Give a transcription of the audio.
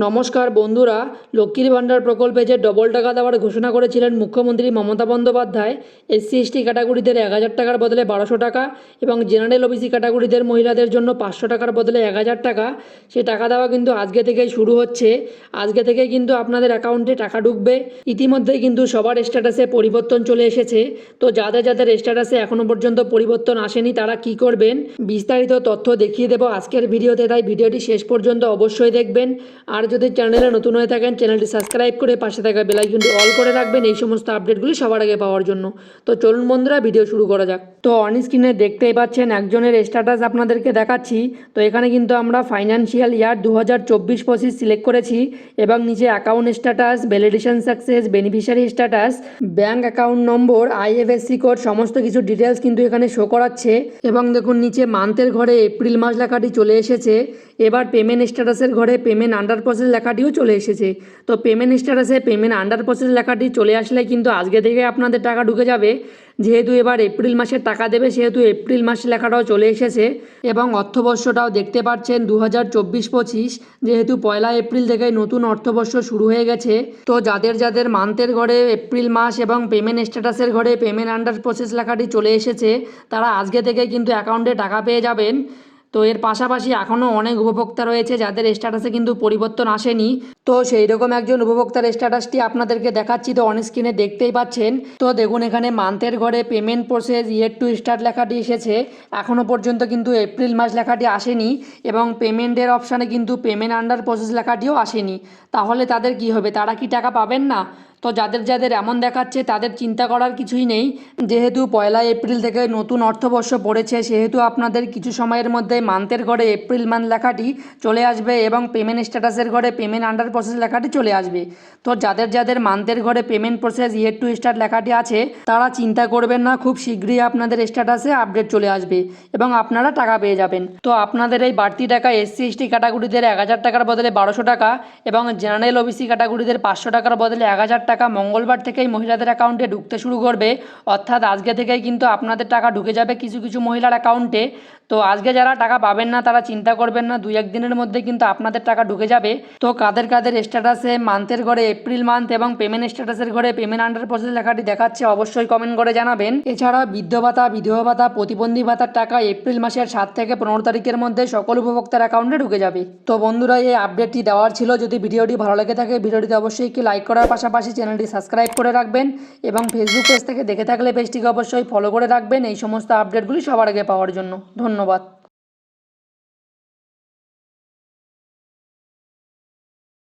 নমস্কার বন্ধুরা, লক্ষ্মীর ভাণ্ডার প্রকল্পে যে ডবল টাকা দেওয়ার ঘোষণা করেছিলেন মুখ্যমন্ত্রী মমতা বন্দ্যোপাধ্যায়, এসসি এসটি ক্যাটাগরিদের ১,০০০ টাকার বদলে ১,২০০ টাকা এবং জেনারেল ওবিসি ক্যাটাগরিদের মহিলাদের জন্য ৫০০ টাকার বদলে ১,০০০ টাকা, সে টাকা দেওয়া কিন্তু আজকে থেকেই শুরু হচ্ছে। আজকে থেকে কিন্তু আপনাদের অ্যাকাউন্টে টাকা ঢুকবে। ইতিমধ্যেই কিন্তু সবার স্ট্যাটাসে পরিবর্তন চলে এসেছে। তো যাদের যাদের স্ট্যাটাসে এখনও পর্যন্ত পরিবর্তন আসেনি তারা কি করবেন, বিস্তারিত তথ্য দেখিয়ে দেবো আজকের ভিডিওতে, তাই ভিডিওটি শেষ পর্যন্ত অবশ্যই দেখবেন। আর যদি চ্যানেলে নতুন হয়ে থাকেন চ্যানেলটি সাবস্ক্রাইব করে পাশে থাকা বেল আইকনটি অল করে রাখবেন এই সমস্ত আপডেটগুলি সবার আগে পাওয়ার জন্য। তো চলুন বন্ধুরা, ভিডিও শুরু করা যাক। তো অন স্ক্রিনে দেখতেই পাচ্ছেন একজনের স্ট্যাটাস আপনাদেরকে দেখাচ্ছি। তো এখানে কিন্তু আমরা ফাইন্যান্সিয়াল ইয়ার 2024-25 সিলেক্ট করেছি এবং নিচে account status, validation success, beneficiary status, bank account number, IFSC code, সমস্ত কিছু ডিটেলস কিন্তু এখানে শো করাচ্ছে। এবং দেখুন নিচে মান্থের ঘরে এপ্রিল মাস লেখাটি চলে এসেছে। এবার পেমেন্ট স্ট্যাটাসের ঘরে পেমেন্ট আন্ডার প্রসেস লেখাটিও চলে এসেছে। তো পেমেন্ট স্ট্যাটাসে পেমেন্ট আন্ডার প্রসেস লেখাটি চলে আসলে কিন্তু আজকে থেকে আপনাদের টাকা ঢুকে যাবে। যেহেতু এবার এপ্রিল মাসের টাকা দেবে সেহেতু এপ্রিল মাস লেখাটাও চলে এসেছে এবং অর্থবর্ষটাও দেখতে পাচ্ছেন 2024-25, যেহেতু 1 এপ্রিল থেকে নতুন অর্থবর্ষ শুরু হয়ে গেছে। তো যাদের যাদের মান্থের ঘরে এপ্রিল মাস এবং পেমেন্ট স্ট্যাটাসের ঘরে পেমেন্ট আন্ডার প্রসেস লেখাটি চলে এসেছে তারা আজকে থেকে কিন্তু অ্যাকাউন্টে টাকা পেয়ে যাবেন। তো এর পাশাপাশি এখনও অনেক উপভোক্তা রয়েছে যাদের স্ট্যাটাসে কিন্তু পরিবর্তন আসেনি। তো সেই রকম একজন উপভোক্তার স্ট্যাটাসটি আপনাদেরকে দেখাচ্ছি। তো অন স্ক্রিনে দেখতেই পাচ্ছেন। তো দেখুন এখানে মান্থের ঘরে পেমেন্ট প্রসেস ইয়ের টু স্টার্ট লেখাটি এসেছে। এখনও পর্যন্ত কিন্তু এপ্রিল মাস লেখাটি আসেনি এবং পেমেন্টের অপশানে কিন্তু পেমেন্ট আন্ডার প্রসেস লেখাটিও আসেনি। তাহলে তাদের কি হবে, তারা কি টাকা পাবেন না? তো যাদের যাদের এমন দেখাচ্ছে তাদের চিন্তা করার কিছুই নেই। যেহেতু 1 এপ্রিল থেকে নতুন অর্থবর্ষ পড়েছে সেহেতু আপনাদের কিছু সময়ের মধ্যে মান্থের ঘরে এপ্রিল মান্থ লেখাটি চলে আসবে এবং পেমেন্ট স্ট্যাটাসের ঘরে পেমেন্ট আন্ডার প্রসেস লেখাটি চলে আসবে। তো যাদের যাদের মান্থের ঘরে পেমেন্ট প্রসেস ইয়ের টু স্টার্ট লেখাটি আছে তারা চিন্তা করবেন না, খুব শীঘ্রই আপনাদের স্ট্যাটাসে আপডেট চলে আসবে এবং আপনারা টাকা পেয়ে যাবেন। তো আপনাদের এই বাড়তি টাকা এসসি এসটি ক্যাটাগরিদের ১,০০০ টাকার বদলে ১,২০০ টাকা এবং জেনারেল ওবিসি ক্যাটাগরিদের ৫০০ টাকার বদলে ১,০০০ টাকা মঙ্গলবার থেকেই মহিলাদের অ্যাকাউন্টে ঢুকতে শুরু করবে। অর্থাৎ আজকে থেকেই কিন্তু আপনাদের টাকা ঢুকে যাবে কিছু কিছু মহিলার অ্যাকাউন্টে। তো আজকে যারা টাকা পাবেন না তারা চিন্তা করবেন না, 2-1 দিনের মধ্যে কিন্তু আপনাদের টাকা ঢুকে যাবে। তো কাদের কাদের স্ট্যাটাসে মান্থের ঘরে এপ্রিল মান্থ এবং পেমেন্ট স্ট্যাটাসের ঘরে পেমেন্ট আন্ডার প্রসেস লেখাটি দেখাচ্ছে অবশ্যই কমেন্ট করে জানাবেন। এছাড়া বৃদ্ধ ভাতা, বিধবা ভাতা, প্রতিবন্ধী ভাতার টাকা এপ্রিল মাসের 7 থেকে 15 তারিখের মধ্যে সকল উপভোক্তার অ্যাকাউন্টে ঢুকে যাবে। তো বন্ধুরা, এই আপডেটটি দেওয়ার ছিল। যদি ভিডিওটি ভালো লেগে থাকে ভিডিওটিতে অবশ্যই একটি লাইক করার পাশাপাশি চ্যানেলটি সাবস্ক্রাইব করে রাখবেন এবং ফেসবুক পেজ থেকে দেখে থাকলে পেজটিকে অবশ্যই ফলো করে রাখবেন এই সমস্ত আপডেটগুলি সবার আগে পাওয়ার জন্য। ধন্যবাদ।